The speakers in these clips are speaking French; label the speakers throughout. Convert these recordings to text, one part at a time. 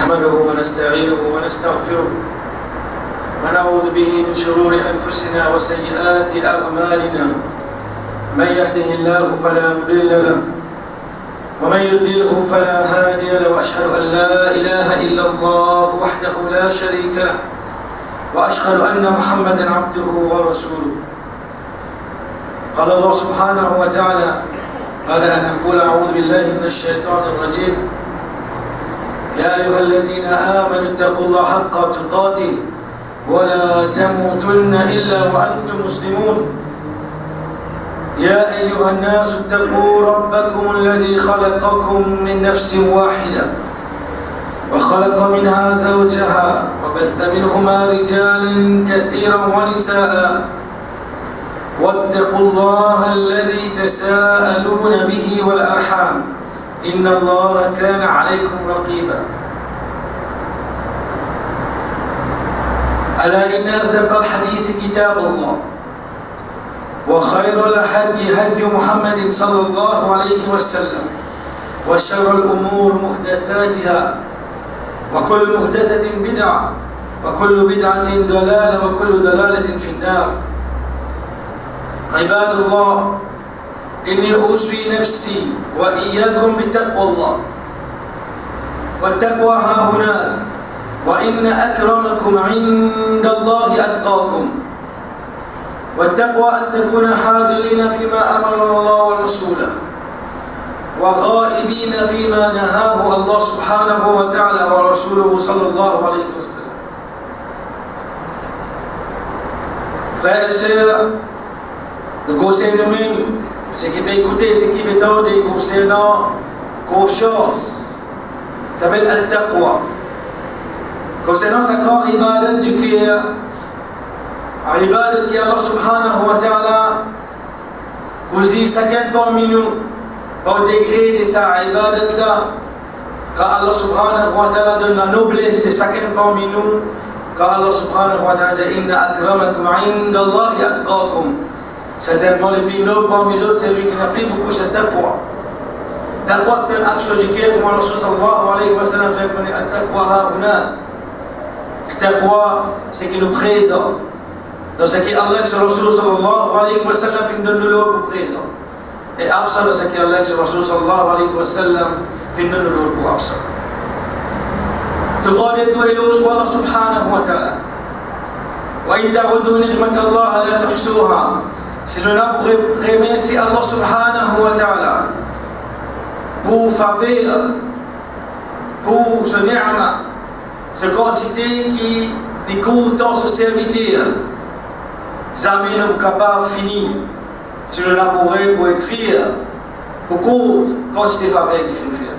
Speaker 1: نحمده ونستعينه ونستغفره ونعوذ به من شرور أنفسنا وسيئات أعمالنا. من يهده الله فلا مضل له ومن يضلله فلا هادي له، وأشهد أن لا إله إلا الله وحده لا شريك له، وأشهد أن محمدا عبده ورسوله. قال الله سبحانه وتعالى بعد أن أقول أعوذ بالله من الشيطان الرجيم: يا أيها الذين آمنوا اتقوا الله حق تقاته ولا تموتن إلا وأنتم مسلمون. يا أيها الناس اتقوا ربكم الذي خلقكم من نفس واحدة وخلق منها زوجها وبث منهما رجالا كثيرا ونساء، واتقوا الله الذي تساءلون به والأرحام إن الله كان عليكم رقيبا. ألا إن أصدق الحديث كتاب الله، وخير الهدي هدي محمد صلى الله عليه وسلم، وشر الأمور محدثاتها، وكل محدثة بدعة، وكل بدعة ضلالة، وكل ضلالة في النار. عباد الله، إني أوصي نفسي وإياكم بتقوى الله. والتقوى ها هنا، وإن أكرمكم عند الله أتقاكم. والتقوى أن تكون حاضرين فيما أمر الله ورسوله، وغائبين فيما نهاه الله سبحانه وتعالى ورسوله صلى الله عليه وسلم. Frères et sœurs, le conseil nous-mêmes, ce qui peut écouter, ce qui peut donner concernant conscience, qui s'appelle Al-Taqwa. Concernant sa grande ibadat du cœur, ibadat qui Allah subhanahu wa ta'ala vous y chacun parmi nous, au degré de sa ibadat là, car Allah subhanahu wa ta'ala donne la noblesse de chacun parmi nous, car Allah subhanahu wa ta'ala dit: Inna akramakum inda Allahi atqakum. Certainement, le plus noble parmi les autres, c'est lui qui n'a pris beaucoup cette taqwa. Taqwa, c'est un action du cœur, comme Allah sallallahu alayhi wa sallam fait connaître Al-Taqwa ha'una. Taqwa, c'est qui nous présente. Dans ce qui Allah sur Rasul sallallahu alayhi wa sallam fait nous l'autre pour présent. Et absent dans ce qui Allah sur Rasul sallallahu alayhi wa sallam fait nous l'autre pour absent. Tout et tout éloge pour Allah subhanahu wa ta'ala. Wa in ta'udu ni'matallahi la tuhsuha. Si nous avons remercié Allah subhanahu wa ta'ala pour faveur, pour ce ni'ma, cette quantité qui découvre dans ce serviteur, jamais nous sommes capables de finir. Si nous l'avons pour écrire, pour compte, quantité de faveur qui fait faire.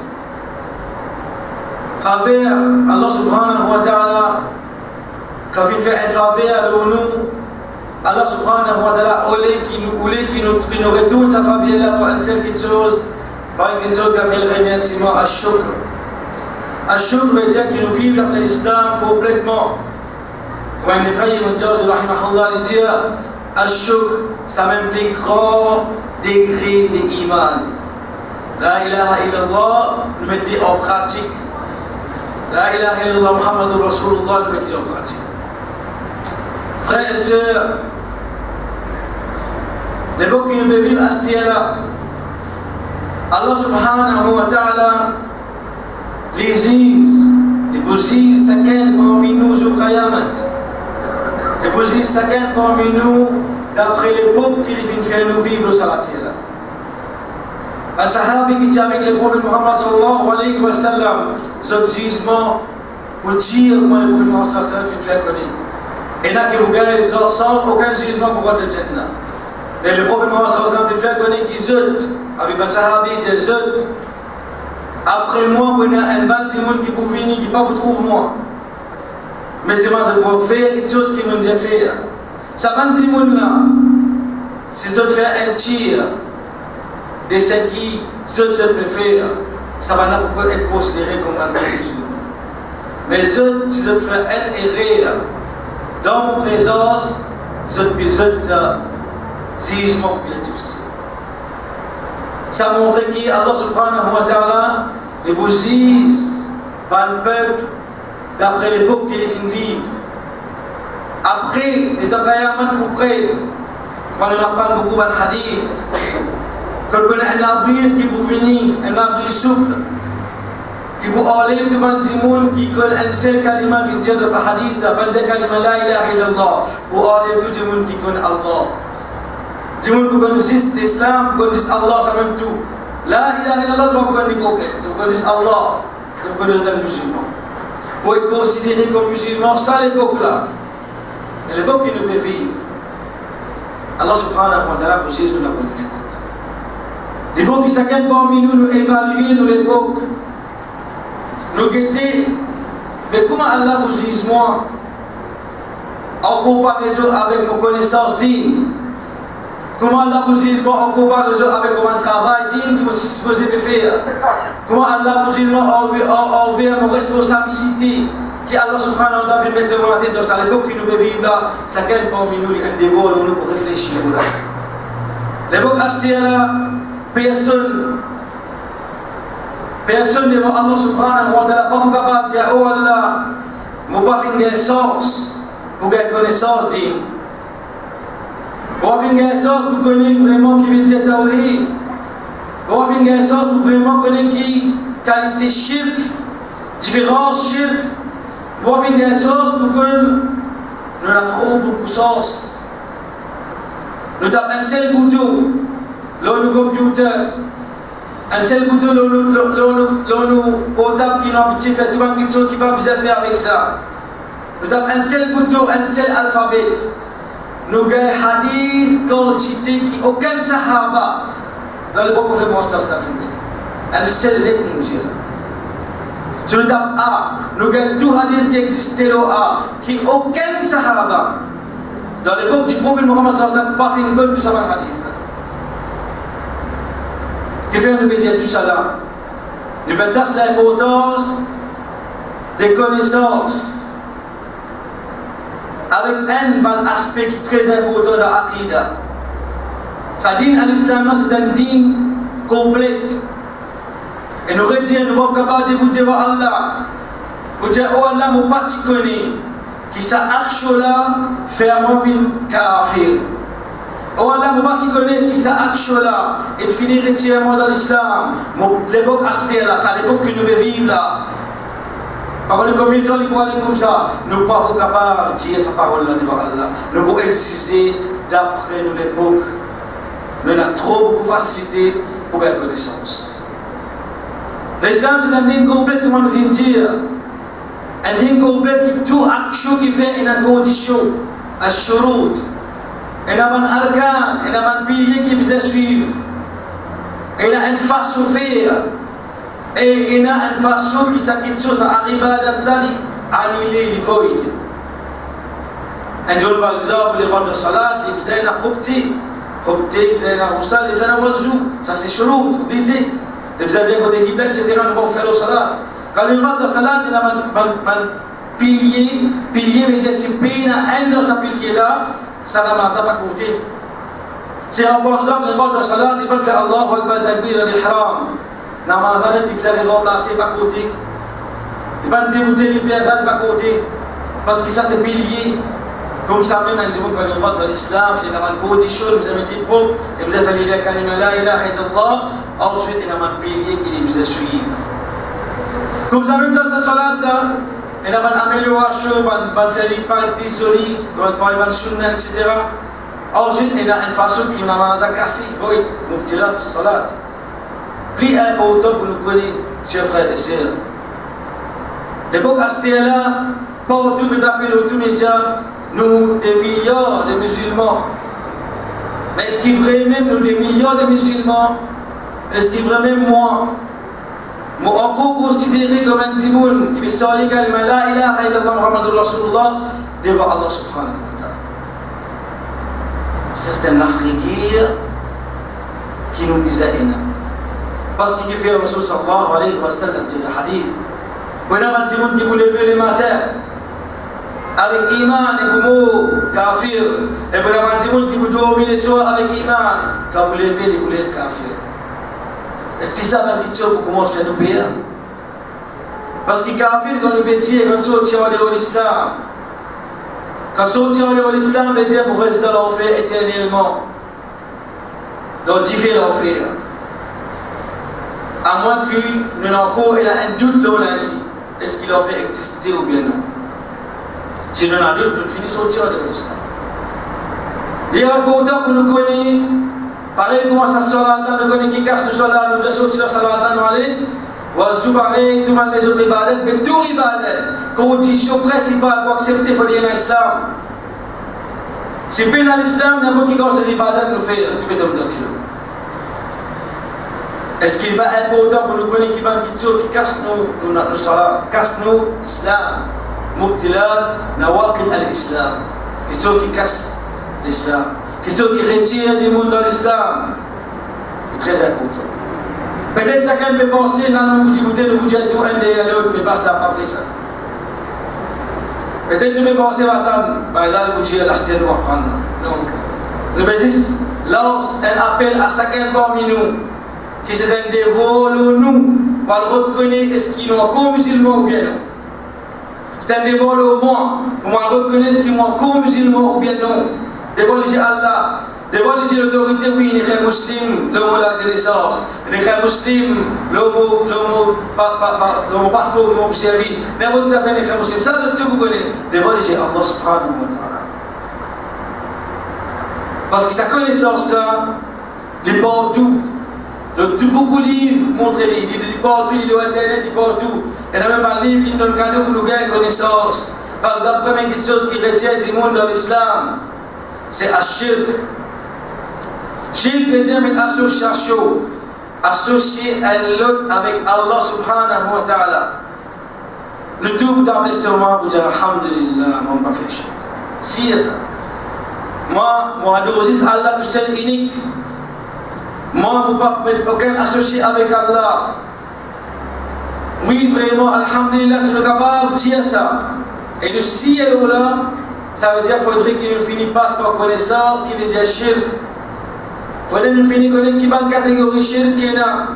Speaker 1: Faveur, Allah subhanahu wa ta'ala, quand il fait une faveur pour nous, Allah subhanahu wa ta'ala, au lieu qui nous retourne sa faveur là pour une seule chose, par une chose comme le remerciement à shukr. Al-Shukr veut dire qu'il nous vivent après l'islam complètement. Quand Ibn Qayyim al-Jawzi rahimahullah dit Al-Shukr, ça m'implique grand degré d'iman. La ilaha illallah, nous mettons en pratique. La ilaha illallah Muhammadur Rasulullah, nous mettons en pratique. Frères et sœurs, les mots qui nous vivent à ce là, Allah subhanahu wa ta'ala les bousillent chacun parmi nous sur Qayamat. Les bousillent chacun parmi nous d'après l'époque qu'il vient faire nous vivre sur la terre. Un sahabi qui était avec le prophète Muhammad sallallahu alayhi wa sallam, ce jugement pour dire comment le prophète Muhammad sallallahu alayhi wa sallam vient faire connaître. Et là, qui vous gagne sans aucun jugement pour le Jannah. Et le prophète Muhammad sallallahu alayhi wa sallam vient faire connaître qu'il zut, avec un sahabi qui dit zut. Après moi, il y a un bal de monde qui peut venir, qui ne peut pas trouver moi. Mais c'est moi qui peux faire quelque chose qui m'a déjà fait. Ça va de monde là, si je fais un tir de ce qui je peux faire, ça va pas être considéré comme un musulman. Mais si je fais un erreur dans mon présence, je peux jugement plus difficile. Ça montre qu'Allah subhanahu wa ta'ala les bousillent par le peuple d'après l'époque qu'il est vivre. Après, les Takayaman couperés, quand on apprend beaucoup de hadith, qu'on connaît un abri qui vous finit, un abri souple, qui vous enlève devant le monde qui connaît un seul kalima fi de sa hadith, d'après le kalima la ilaha illallah, vous enlève tout le monde qui connaît Allah. Tout le monde qui connaît l'islam, qui connaît Allah, c'est même tout. La ilaha illallah, c'est pas pour connaître complet, vous connaissez Allah, vous connaissez les musulmans. Pour être considéré comme musulman, ça l'époque-là. Et l'époque qui nous peut vivre. Allah subhanahu wa ta'ala vous sait sur la bonne époque. L'époque qui s'accueille parmi nous, nous évaluer nous l'époque. Nous guetter. Mais comment Allah vous dise moi en comparaison avec nos connaissances dignes? Comment Allah vous dise moi en comparaison avec mon travail digne que vous supposez faire? Comment Allah vous dise moi envers nos responsabilités qui Allah subhanahu wa ta'ala vient mettre devant la tête dans sa l'époque qui nous peut vivre là, ça gagne parmi nous un dévol nous pour réfléchir là. L'époque astère là, personne devant Allah subhanahu wa ta'ala pas capable de dire oh Allah, moi pas fin de sens pour gagner connaissance digne. Moi fin de sens pour connaître vraiment qui veut dire tawhid. Moi fin de sens pour vraiment connaître qui qualité shirk, différence shirk. Moi, je viens de sens pour que nous avons trop beaucoup de sens. Nous avons un seul couteau, dans nos computers, un seul couteau, dans nos portables qui n'ont pas fait tout un petit chose qui va bien faire avec ça. Nous avons un seul couteau, un seul alphabet. Nous avons un hadith quantité qui aucun sahaba dans le propre fait ça. Un seul lettre nous dit. Sur le tape A, nous avons tout hadith qui existait là A, qui aucun sahaba, dans l'époque du prophète Mohammed sallallahu alayhi wa sallam, pas fait une bonne de sa hadith. Que fait nous dire tout ça là? Nous mettons l'importance des connaissances avec un aspect qui est très important dans l'Aqida. Sa dîne à l'islam, c'est un dîne complète. Et nous retirons, nous sommes capables de vous devant Allah. Vous dire, oh Allah, mon pas tu connais, qui ça acte là, fait moi une kafir. Oh Allah, mon pas tu connais, qui ça acte là, et finit retirement dans l'islam. L'époque astère là, c'est l'époque que nous vivons là. Par contre, combien de temps il faut aller comme ça? Nous ne sommes pas capables de dire sa parole là devant Allah. Nous pouvons exercer d'après nous l'époque. Nous avons trop beaucoup de facilité pour la connaissance. L'islam c'est un dîme complet, comment nous venons de dire. Un dîme complet qui tout action qui fait une condition, un shurut. Il y a un argan, il y a un pilier qui vise à suivre. Il y a une façon de faire. Et il y a une façon qui s'acquitte sur sa ibadat d'Ali, annuler les voïdes. Un jour par exemple, les rangs de salat, ils faisaient un propté, ils faisaient un roussal, ils faisaient un oiseau. Ça c'est shurut, obligé. Et vous avez côté Québec, etc., nous allons faire le salat. Quand il rentre dans le salat, il y a un pilier, veut dire si il y a un dans ce pilier-là, ça n'a pas côté. Si par exemple, il rentre dans le salat, il peut faire Allahu Akbar Takbir al-Ihram. Namazan, il peut remplacer par côté. Il peut dire, vous téléphonez par côté. Parce que ça, c'est pilier. Comme ça même, quand on rentre dans l'islam, il y a une condition, vous avez dit propre, et vous avez fait la kalima la ilaha illallah, ensuite il y a un pilier qui les suivre. Comme ça même dans ce salat, il y a une amélioration, il faire les pas plus solides, il y a une sunna, etc. Ensuite, il y a une façon qui n'a pas cassé, vous nous direz dans ce salat. Plus important pour nous connaître, chers frères et sœurs. L'époque astère là, partout, mais d'après tous les médias, nous, des milliards de musulmans. Mais est-ce qu'il vrai même nous, des milliards de musulmans? Est-ce qu'il vrai même moi? Moi, encore considéré comme un timoun qui veut sortir kalima la ilaha illallah Muhammadur Rasulullah devant Allah subhanahu wa ta'ala. C'est un africain qui nous disait énormément. Parce qu'il fait Rasul sallallahu alayhi wa sallam, dit le hadith. Quand on a un timoun qui vous lève le matin, avec iman et pour kafir, et pour la qui vous domine le soir avec iman, quand vous levez, vous levez kafir. Est-ce que ça va être pour commencer à nous payer? Parce qu'il kafir quand le métier, quand sortir de l'islam. Quand sortir de l'islam, veut dire pour rester dans l'enfer éternellement. Donc, tu fais l'enfer. À moins que nous n'avons encore un doute là ici. Est-ce qu'il a fait exister ou bien non? Si nous avons un doute, nous finissons sortir de l'islam. Il y a un beau temps que nous connaissons, pareil comment ça sort là, nous connaissons qui casse tout ça là, nous devons sortir de ça là, nous allons. Ou pareil, tout le monde les autres ibadat, mais tout ibadat, condition principale pour accepter il faut aller dans l'islam. Si bien dans l'islam, n'importe qui cause l'ibadat nous fait, tu peux te me donner. Est-ce qu'il va être important pour nous connaître qui va qui casse nos salat, casse nos islam, mubtilal, nawaqid al-islam, qui casse l'islam, qui retire du monde dans l'islam, c'est très important. Peut-être que quelqu'un peut penser, non, nous vous dites tout un et l'autre, mais pas ça, pas fait ça. Peut-être que nous pouvons penser, là, vous dites, la stèle va prendre. Non. Nous lance un appel à chacun parmi nous, qui se donne des vols nous, pour le reconnaître, est-ce qu'ils sont co-musulmans ou bien non. C'est un dévol au moins, pour reconnaître est-ce qu'ils sont co-musulmans ou bien non. Dévol Allah. Devant l'autorité, oui, il est musulman, l'homme de naissance. Il est musulman, l'homme passeport, l'homme servi. Mais vous avez fait un musulman. Ça, tout vous connaissez. Devant Allah subhanahu wa ta'ala. Parce que sa connaissance-là, il est partout. Tout beaucoup de livres montrent, il est partout, il est sur Internet, il est partout. Il y a même un livre qui donne le cadeau pour nous gagner connaissance. Par exemple, la première chose qui retient du monde dans l'islam, c'est Ashirk. Shirk veut dire une association, associer un autre avec Allah subhanahu wa ta'ala. Le tout dans l'estomac, vous dites alhamdulillah, on n'a pas fait shirk. Si, c'est ça. Moi, adore Allah tout seul unique. Moi, je ne peux pas mettre aucun associé avec Allah. Oui, vraiment, alhamdulillah, c'est le capable de dire ça. Et le si et le là, ça veut dire qu'il faudrait qu'il ne finisse pas par connaissance, qui veut dire shirk. Il faudrait nous finir connaître qui est une catégorie shirk qui est là.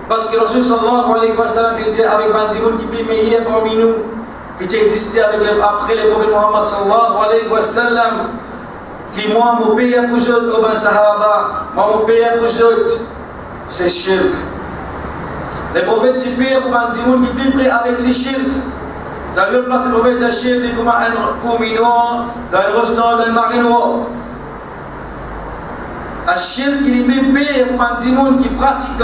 Speaker 1: Parce que Rasul sallallahu alayhi wa sallam fait dire avec Bandimoun qui est meilleur parmi nous, qui existait après les prophètes Muhammad sallallahu alayhi wa sallam, qui moi, mon pays à vous autres, au ban Sahaba, moi, mon pays à vous autres, c'est shirk. Les prophètes qui payent pour Bandimoun qui est prêt avec les shirk. Dans le place, les prophètes de shirk, ils comme un fourmi noir, dans le restaurant, dans le marin noir. Ashirk qui est payé pour un dimoun qui pratique,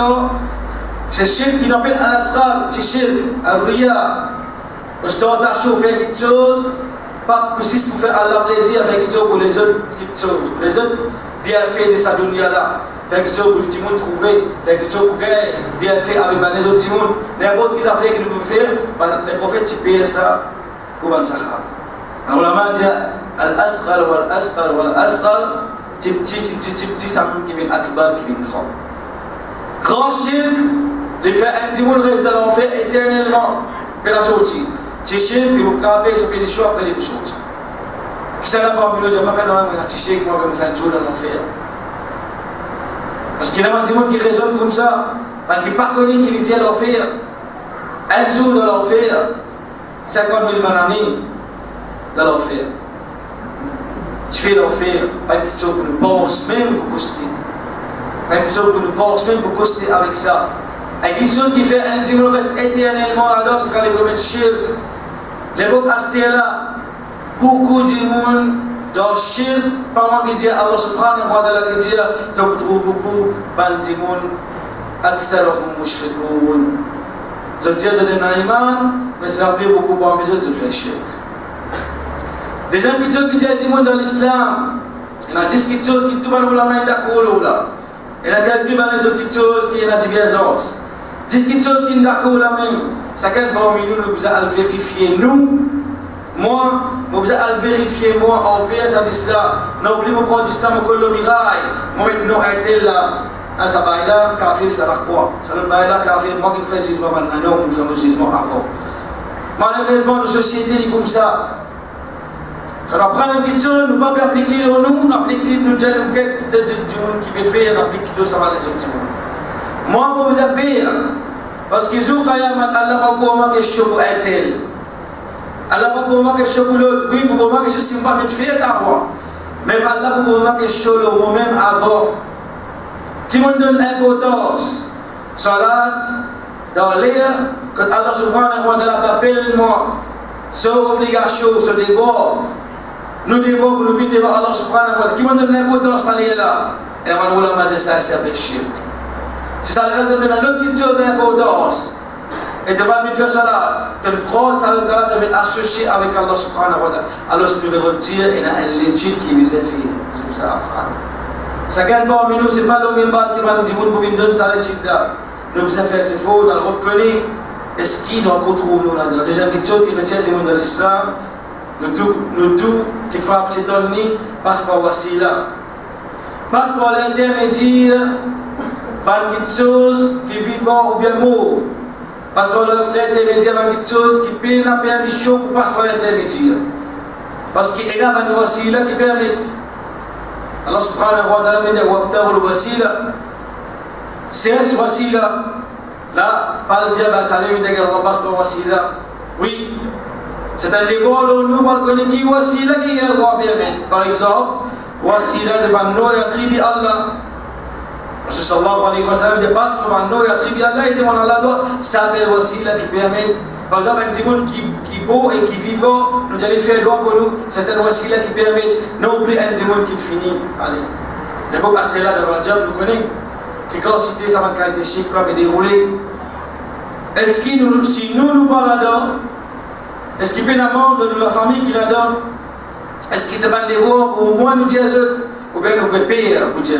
Speaker 1: c'est shirk qui appelle al-asrar, c'est shirk, al-riya. Parce que dans ta faire quelque chose, pas pour faire Allah plaisir, faire quelque chose pour les autres, les autres bien fait de sa dunya là, faire quelque chose pour le dimoun trouver, faire quelque chose pour gagner, bien fait avec les autres dimoun. N'importe qui a fait qu'il peut faire, les prophètes qui payent ça pour un sahaba. Alors la dit al-asrar wal-asrar wal-asrar. Petit samedi qui vient akbar qui vient grand. Grand shirk, les faire un petit monde reste dans l'enfer éternellement. Puis la sortie. Petit shirk, puis vous capez sur les choix après les sorties. Qui ça n'a pas vu, j'ai pas fait non, mais un petit shirk, moi, je me fais un jour dans l'enfer. Parce qu'il y a un petit monde qui raisonne comme ça, parce qu'il n'est pas connu qui dit à l'enfer. Un jour dans l'enfer, 50 000 bananes dans l'enfer. Tu fais l'enfer, pas quelque chose que nous pensons même pour coster. Pas quelque chose que nous pensons même pour coster avec ça. Et quelque chose qui fait un dimanche reste éternellement alors, c'est quand les commettent shirk. L'époque Astéla, beaucoup de monde dans shirk, pendant qu'ils disent Allah subhanahu wa ta'ala qui dit, tu trouves beaucoup de monde, aktharuhum mushrikoun. Je dis, je donne un iman, mais c'est rappelé beaucoup parmi eux de faire shirk. Des gens qui disent du monde dans l'islam, il y a 10 choses qui tournent la main d'accord là. Il y a quelques petites choses qui ont divergence. 10 choses qui sont d'accord la même. Chacun parmi nous, nous devons vérifier nous. Moi, nous devons vérifier moi envers ça dit ça. N'oublie pas prendre du temps au col de miraille. Moi maintenant été là. Ça va là, kafir ça va quoi? Ça va là, kafir moi qui fais jugement maintenant, on fait un jugement avant. Malheureusement, nos sociétés comme ça. Quand on prend une question, nous ne pouvons pas appliquer le nous, on applique nous déjà nous du monde qui peut faire, on applique le ça va les autres. Moi, pour vous appeler, Parce que jour Qayamat, Allah va pour moi quelque chose pour un tel. Allah va pour moi quelque chose pour l'autre. Oui, pour moi quelque chose qui m'a fait faire d'avoir. Même Allah va pour moi quelque chose le moi-même avant. Qui me donne importance. Salat, dans l'air, quand Allah subhanahu wa ta'ala appelle moi, c'est obligation, c'est devoir. Nous devons pour nous vivre devant Allah subhanahu wa ta'ala. Qui me donne l'importance dans l'air là. Et la ulama dit ça, c'est péché. Si ça leur donne une petite chose d'importance, et de ne pas faire cela, tu me crois, ça leur donne de m'associer avec Allah subhanahu wa ta'ala. Alors, si tu veux dire, il y a un legit qui vous est fait. C'est ça, ça gagne pas nous, c'est pas le même bal qui va nous dire qu'on peut donner ça legit là. Nous devons faire, c'est faux, on le reconnaît. Est-ce qu'il nous retrouve nous là-dedans? Deuxième question qui retient du monde de l'islam, nous tous, qui font un petit donné, passe par Wasila. Passe par l'intermédiaire. Pas quelque chose qui vit mort ou bien mort. Parce que l'intermédiaire va quelque chose qui paye la permission pour passer par l'intermédiaire. Parce qu'il y a une wasila qui permet. Allah subhanahu wa ta'ala dit wabtahu al-wasila. C'est ce wasila. Là, par le diable, ça lui dit qu'on passe par wasila. Oui. C'est un débat où nous connaissons qui wasila qui est le droit permettre. Par exemple, wasila de Banno et attribue Allah. Rasul sallallahu alayhi wa sallam dépasse devant nous et attribue Allah et demande à Allah doit s'appelle wasila qui permet. Par exemple, un petit monde qui beau et qui vivant, nous allons faire droit pour nous, c'est un wasila qui permet. Non plus un petit monde qui finit. Allez. L'époque Astera de Rajab, nous connaissons, qui quand cité ça va qualité chic, va dérouler. Est-ce que nous, si nous parlons là-dedans, est-ce qu'il peut y avoir un membre de la famille qui là-dedans? Est-ce qu'il se va dévoiler pour au moins nous dire ou bien nous pouvons payer pour dire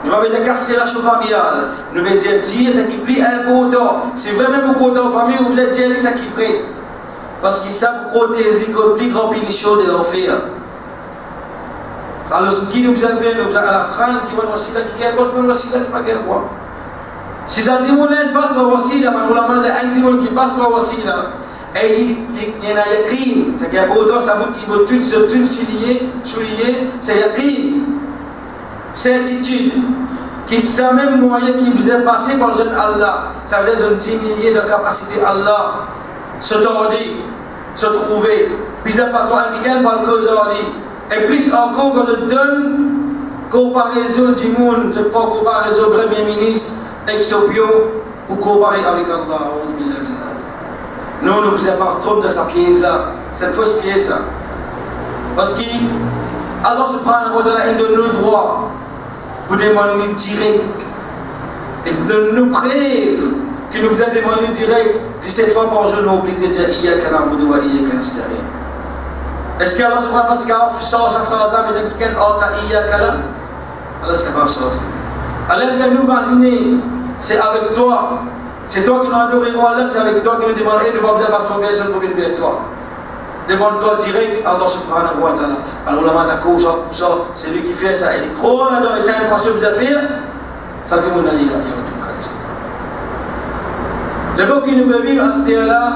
Speaker 1: nous ne pouvons pas dire casser la chose familiale. Nous pouvons dire ce qui plie un important. C'est vraiment beaucoup de famille où vous êtes dire ce qui prie. Parce qu'ils savent protéger le plus grand punition de l'enfer. Alors, ce qui nous appelle, nous allons apprendre qui va aussi là, qui est l'autre, aussi là, qui va faire quoi. Si ça dit, on passe par aussi là, on a demandé un dimanche qui passe par aussi là. Et il y en a un crime. C'est qu'il y a beaucoup ça veut qu'il veut tout souligner, c'est un crime. Certitude, qui c'est même moyen qui vous est passé par le jeune Allah, ça veut dire diminuer la capacité Allah, se tordre, se trouver, puis ça passe par un week-end par le cause et plus encore quand je donne comparaison du monde, je prends comparaison Premier ministre, ex-opio, pour comparer avec Allah. Non, nous vous appartenons de sa pièce là, cette fausse pièce là. Parce qu'Allah subhanahu wa ta'ala donne le droit. Vous demandez direct. Et nous preuve que nous vous avons demandé direct 17 fois par jour, nous oublions de dire Iyaka na'budu wa Iyaka nasta'in. Est-ce qu'Allah subhanahu wa ta'ala fait ça, sa phrase, mais dans quel ordre ça Iyaka là? Allah c'est pas ça. Allah vient nous imaginer, c'est avec toi. C'est toi qui nous adorons Allah, c'est avec toi que nous demandons, et nous ne pouvons pas passer pour personne pour venir vers toi. Demande-toi direct à Allah subhanahu wa ta'ala. Alors, on d'accord, ça, c'est lui qui fait ça. Il est trop là-dedans, et c'est une façon de faire. Ça, c'est mon ami là. Le beau qui nous vivent à ce là,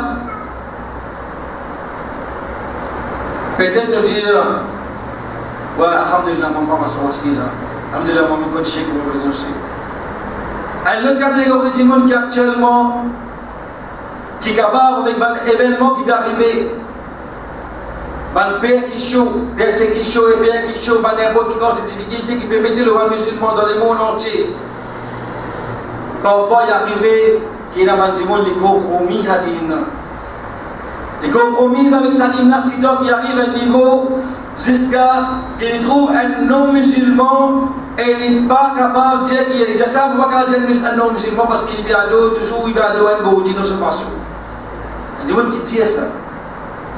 Speaker 1: peut-être nous dire, ouais, alhamdulillah, mon papa sera aussi là. Alhamdulillah, mon coach, qui va venir aussi. Et l'autre catégorie du monde qui actuellement, qui est capable avec un événement qui peut arriver. Un père qui chaud, verset qui chaud et père qui chaud, n'importe quelle cette difficulté qui peut mettre le roi musulman dans le monde entier. Parfois, il est arrivé qu'il y a un monde les compromis à dire. Les compromis avec sa dynastie qui arrive à un niveau jusqu'à qu'il trouve un non-musulman et il n'est pas capable de dire qu'il est. Je sais pas pourquoi il dit un non-musulman parce qu'il est toujours un boudi de cette façon. Il y a des gens qui disent ça.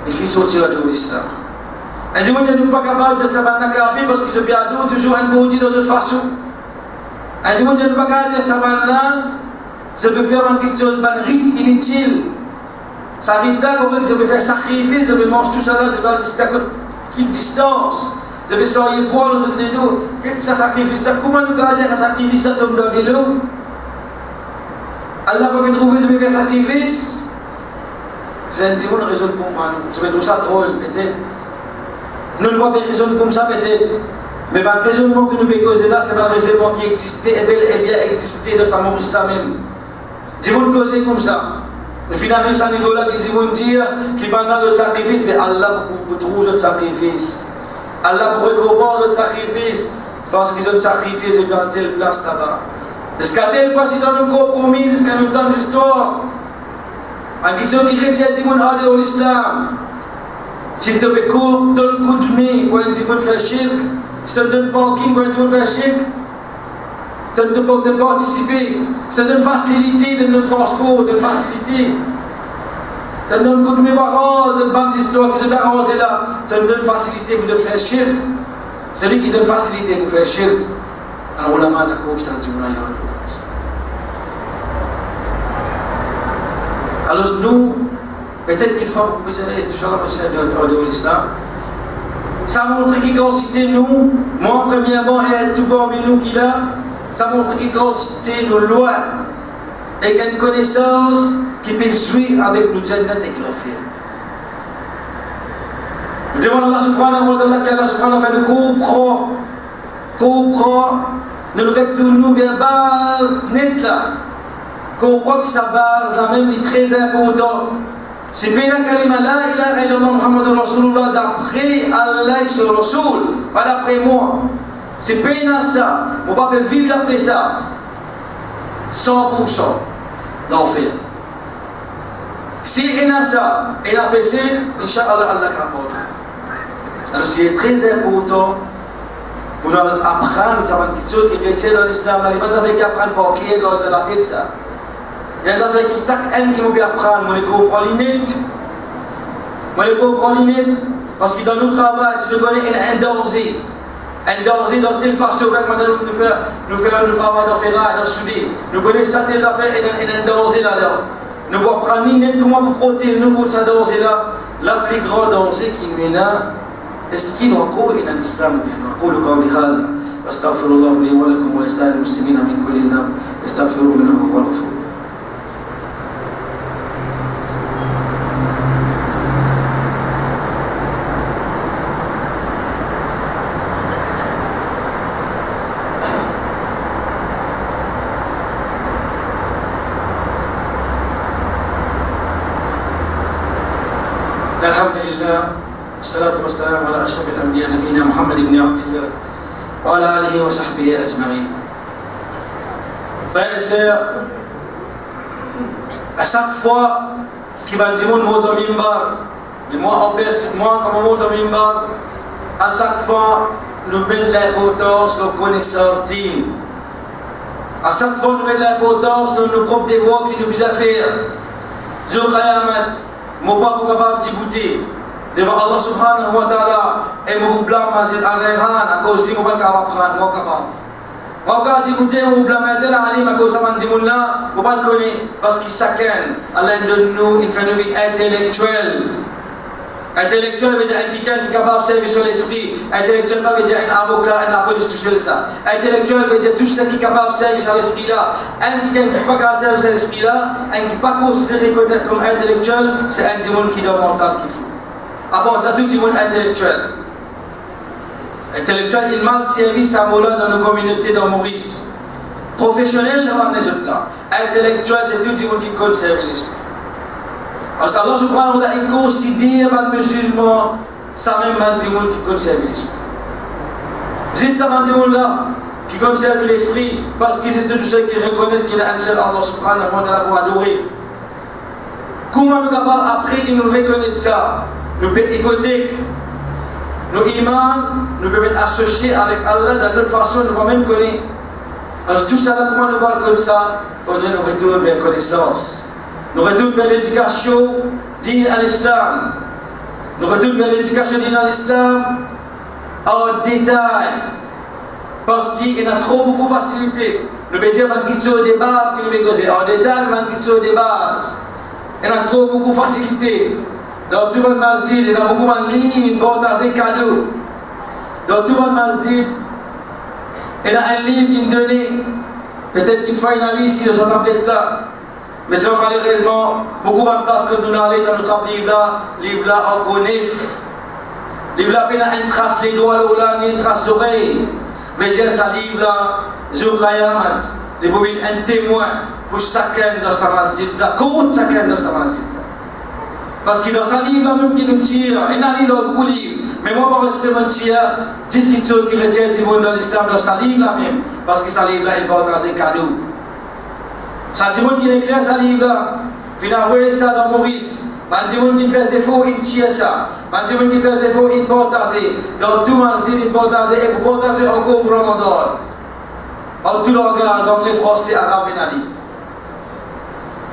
Speaker 1: Il faut sortir de l'islam. Et je ne suis pas capable de savoir kafir parce qu'il se bien toujours un boudi de cette façon. Et je ne suis pas capable de savoir je peux faire quelque chose, un rite inutile. Ça rite là, je peux faire sacrifice, je peux manger tout ça là, je peux aller à une distance. Je peux sortir pour nous autres les deux. Qu'est-ce que ça sacrifice ça? Comment nous garder un sacrifice ça tombe dans l'eau? Allah peut me trouver, je peux faire sacrifice. C'est une raison comme moi. Je trouve ça drôle, peut-être. Nous ne voyons pas raison comme ça, peut-être. Mais le raisonnement que nous pouvons causer là, c'est un raisonnement qui existait et bien existé de sa mort islam même. Si vous causez comme ça, le final arrive à ce niveau-là, qui vont dire qu'il va dans le sacrifice, mais Allah vous trouve le sacrifice. Allah vous récompense le sacrifice, parce qu'ils ont sacrifié à telle place là-bas. Est-ce qu'à telle place, ils ont un compromis, est-ce qu'il y a une temps d'histoire? En question qui chrétien, ils vont aller au l'islam. Si tu te donnes un coup de nez pour un petit faire shirk, si tu te donnes parking pour un petit faire shirk, tu te donnes de participer, tu te donnes facilité de notre transport, de facilité. Tu te donnes un coup de nez par une bande d'histoire qui se arrosée là, tu te donnes facilité pour te faire shirk. Celui qui donne facilité pour faire shirk, alors on a mal d'accord que ça dit on a alors nous, peut-être qu'il faut vous avez de l'islam. Ça montre qu'il considère nous, moi premièrement, et tout parmi nous qu'il a, ça montre qu'il considère nos lois et qu'il y a une connaissance qui peut suivre avec le Jannat et l'enfer. Nous demandons à Allah subhanahu wa ta'ala qu'Allah subhanahu wa ta'ala comprend, nous retournons vers base nette là. Comprend que sa base là même est très importante. C'est bien la kalima la ilaha illallah Muhammadur Rasulullah d'après Allah et son Rasoul, pas d'après moi. C'est bien ça. On va pas vivre d'après ça. 100% l'enfer. Si il a ça et la PC, Inch'Allah Allah capable. Alors c'est très important pour nous apprendre ça, quelque chose qui est chrétien dans l'islam. Il va avec apprendre par qui est dans la tête ça. Il y a des gens qui chaque année qui vont apprendre, moi les comprends l'init. Moi les comprends l'init parce que dans notre travail, si nous connaissons un danger dans telle façon, nous faisons notre travail dans Ferrari, dans Soudé. Nous connaissons ça telle affaire et un danger là-dedans. Nous pouvons prendre l'init, comment pour protéger nous contre ce danger-là. La plus grande danger qui nous mène, est-ce qu'il nous recourt dans l'islam? نقول قولي هذا واستغفر الله لي ولكم ولسائر المسلمين من كل ذنب استغفروه انه هو الغفور. الحمد لله والصلاة والسلام على أشرف الأنبياء نبينا محمد بن عبد الله وعلى آله وصحبه أجمعين. Frères et sœurs, à chaque fois qu'il va dire mon mot de mimbar, et moi comme mot de mimbar, à chaque fois nous mettons l'importance de la connaissance digne. À chaque fois nous mettons l'importance de nos propres devoirs qui nous visent à faire. Jour Qayamat, mon pas capable d'y goûter. Devant Allah subhanahu wa ta'ala, et mon blâme à cause de mon capable prendre, mon capable. Moi, quand je dis mon blâme à cause de mon là, vous ne connaissez parce qu'il chacun, Allah de nous, une phénomène intellectuel. Intellectuel veut dire quelqu'un qui est capable de servir sur l'esprit. Intellectuel veut dire un avocat, un police, tout ça. Intellectuel veut dire tout ce qui est capable de servir sur l'esprit là. Un quelqu'un qui n'est pas capable de servir sur l'esprit là, un qui n'est pas considéré comme intellectuel, c'est un démon qui doit mental qu'il faut. Avant ça, tout le monde intellectuel. Intellectuel, il m'a servi sa mola dans nos communautés dans Maurice. Professionnel, devant les autres là. Intellectuel, c'est tout le monde qui conserve l'esprit. Alors, Allah subhanahu wa ta'ala, il considère les musulmans, ça même le monde qui conserve l'esprit. C'est ça le monde là, qui conserve l'esprit, parce qu'ils sont tous ceux qui reconnaissent qu'il y a un seul Allah subhanahu wa ta'ala pour adorer. Comment nous sommes capables, après qu'ils nous reconnaissent ça, nous pouvons écouter nos imams, nous pouvons être associés avec Allah dans notre façon, nous pouvons même connaître. Alors tout ça, comment nous parlons comme ça, il faudrait nous retourner vers la connaissance. Nous retournons vers l'éducation digne à l'islam. Nous retournons vers l'éducation digne à l'islam en détail. Parce qu'il y a trop beaucoup de facilité. Nous pouvons dire qu'il y a des bases qui nous pouvons causer. En détail, qu'il y a des bases. Il y a trop beaucoup de facilité. Dans tout le masjid, il y a beaucoup de livres, une bonne cadeau. Dans tout le masjid, il y a un livre qui est donné. Peut-être qu'il faut une avis ici de cette tablette là. Mais c'est malheureusement beaucoup de place que nous allons dans notre livre là, on connaît. Livre là, il y a une trace les doigts là, une trace d'oreille. Mais j'ai ça livre là, Zouk Qayamat, un témoin. pour chacun dans sa masjid, contre chacun dans sa masjid. Parce que dans sa livre, même qui nous tire, il n'a pas beaucoup de livres. Mais moi, par respect, je tire 10 choses qui retiennent du monde dans l'islam dans sa livre là même. Parce que sa livre là, il va tracer cadeau. Ça dit monde qui écrit sa livre là, il a envoyé ça dans Maurice. Il dit monde qui fait des faux, il tire ça. Il dit monde qui fait des faux, il partage. Dans tout le monde, il partage et pour partager encore pour Ramadan. En tout le langage, anglais, français, arabe et nali.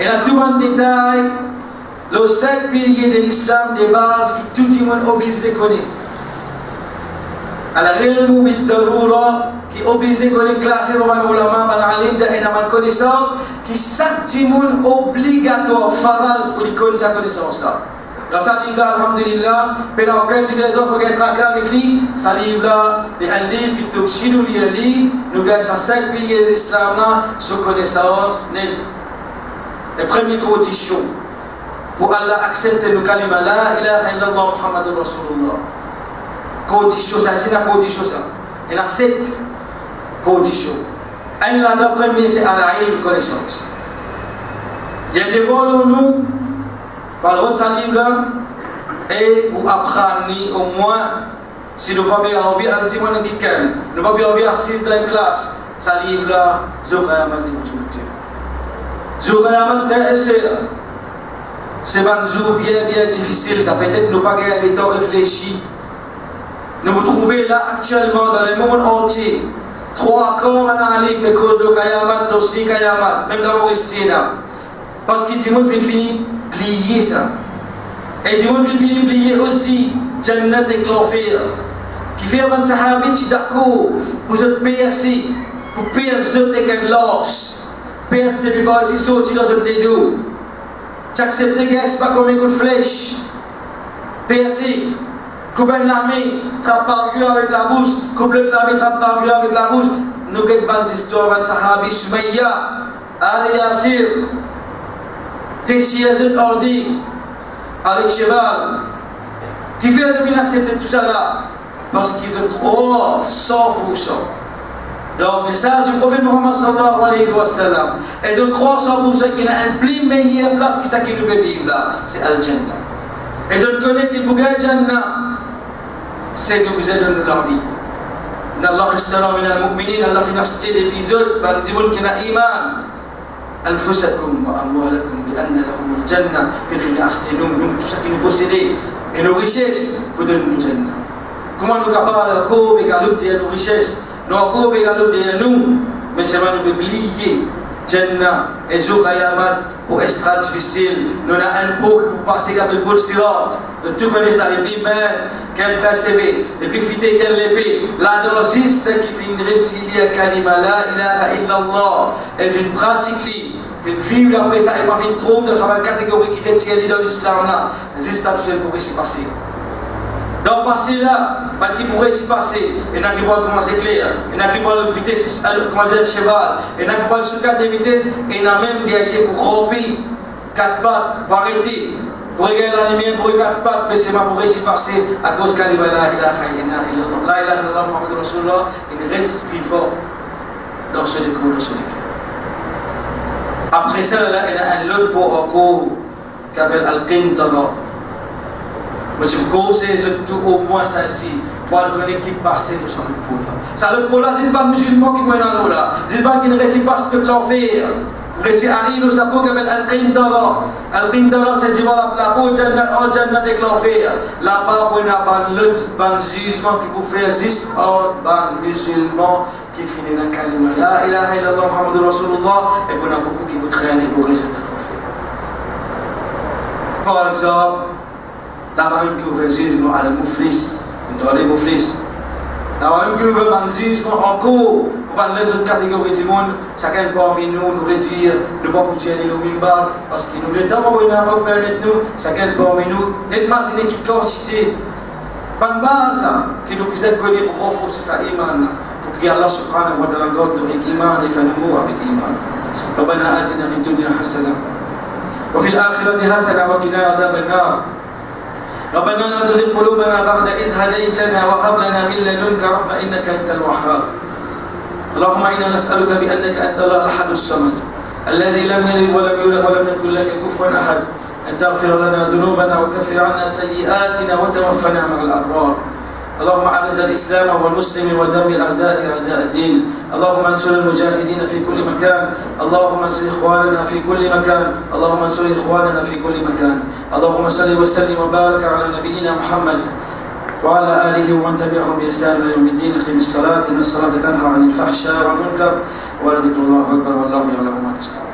Speaker 1: Et dans tout le détail, les 5 piliers de l'islam, des bases qui tout le monde est obligé de connaître. À la réellement qui est obligé de connaître, classer dans les ulama, dans la connaissance, qui chaque monde obligatoire, faraz pour connaître sa connaissance là. Dans sa livre là, alhamdulillah, pendant aucun des autres pour être clair avec lui, sa livre là, un livre qui est aussi nous lire, nous gagnons 5 piliers de l'islam là, sur connaissance, les premières conditions. Pour Allah accepter le kalima la ilaha illallah Muhammadur Rasulullah. Condition ça, c'est la condition ça. Il y a 7 conditions. La première c'est al-ilm, connaissance. Il y a des vols nous, par le sa livre là, et pour apprendre au moins, si nous ne pouvons pas envie à dire qu'on est quelqu'un, nous ne pouvons pas envie à 6 dans une classe, sa livre là, Zohar Ahmad de Moussouti. Zohar Ahmad de là. C'est un jour bien difficile, ça peut être nous pas gagner les temps réfléchis. Nous nous trouvons là actuellement dans le monde entier. 3 corps en ligne, les causes de Kayamat, aussi Kayamat, même dans Mauricina. Parce qu'il dit, nous finir plier ça. Et il dit, nous finir plier aussi, Jannat et Glorfir. Qui fait un sahabi, qui d'accord, vous êtes PSI, pour PSI et l'os. PSI depuis pas ici sorti dans un dédou. J'accepte des gestes pas comme un coup de flèche. PSI, coupe la main, trappe par lui avec la bouche, coupe la main, trappe par lui avec la bouche. Nous avons des histoires de Sahabi, Soumaïa, Ali Yassir, Tessie Yazid Ordi, avec cheval. Qui fait accepter tout ça là? Parce qu'ils ont trop 100%. Donc, le message du prophète Muhammad sallallahu alayhi wa sallam, et je crois 100% qu'il y a une plus meilleure place que ça qui nous peut vivre là, c'est Al-Jannah. Et je connais qu'il y a Jannah, c'est nous besoin de leur vie. Allah ishtara min al-mu'minin, Allah fait citer l'épisode, par des gens qui ont iman. Anfusakum wa amwalakum bi anna lahum al-Jannah, qu'il fait acheter nous, tout ça qui nous possédons, et nos richesses, pour donner nous Jannah. Comment nous capables de couvrir nos richesses? Nous avons également nous, mais c'est vraiment de oublier Jannah et Zoukhayamat pour être difficile. Nous avons un pot pour passer avec le sirat. De tout connaître ça, les plus minces, qu'elle percevait, les plus fités qu'elle l'épée. La dosis, c'est qui fait une récilie à Kalima, la ilaha illallah, et fait une pratique, fait une vivre après ça, et pas fait une trouve dans sa catégorie qui est dans l'islam là. C'est ça tout seul pour s'y passer. Dans le passé là, parce qu'il pourrait s'y passer, il y en a qui voient comment c'est clair, il y en a qui voient la vitesse, comment c'est le cheval, il y en a qui voient le sous-cadre de vitesse, et il y en a même des idées pour romper 4 pattes, pour arrêter, pour regarder la lumière, pour 4 pattes, mais c'est pas pour s'y passer à cause qu'il y a la ilaha illallah, la ilaha illallah, Muhammadur Rasulullah, il reste plus fort dans ce décours, dans ce décours. Après ça, là, il y a un autre pot encore qui s'appelle Al-Qintara. Mais je c'est au moins ça ici. Pour le qui passe, nous sommes le pôle. Ça, le pôle là, c'est pas le musulman qui est dans l'eau là. C'est pas qui ne réussit pas ce que l'on fait. Réussit à aller, nous savons qu'il y a Al-Qintara. Al-Qintara, c'est dire la peau, Jannat et l'on fait. Là-bas, on a un jugement qui peut faire juste un musulman qui finit dans le kalima. La ilaha illallah Muhammadur Rasulullah. Et on a beaucoup qui vous traînent pour résoudre l'on fait. Par exemple, la même qui ouvre jugement à la mouflis, dans les mouflis. La même qui ouvre un jugement encore pour les autres catégories du monde, chacun parmi nous nous retire, ne pas bouger le mimbar, parce qu'il nous le temps pour ne pas permettre nous, chacun parmi nous, d'imaginer qui quantité, pas de base, qui nous puisse être connu pour renforcer sa iman, pour que Allah subhanahu wa ta'ala garde l'iman et fait nouveau avec l'iman. ربنا آتنا في الدنيا حسنة وفي الآخرة حسنة وقنا عذاب النار. ربنا لا تزغ قلوبنا بعد إذ هديتنا وهب لنا من لدنك رحمة إنك أنت الوهاب. اللهم إنا نسألك بأنك أنت الأحد الصمد الذي لم يلد ولم يولد ولم يكن لك كفوا أحد، أن تغفر لنا ذنوبنا وكفر عنا سيئاتنا وتوفنا مع الأبرار. اللهم أعز الإسلام والمسلمين ودمر أعداءك أعداء الدين. اللهم انصر المجاهدين في كل مكان. اللهم انصر إخواننا في كل مكان. اللهم انصر إخواننا في كل مكان. اللهم صل وسلم وبارك على نبينا محمد وعلى آله ومن تبعهم بإحسان إلى يوم الدين. أقم الصلاة إن الصلاة تنهى عن الفحشاء والمنكر ولذكر الله أكبر والله يعلم ما تصنعون.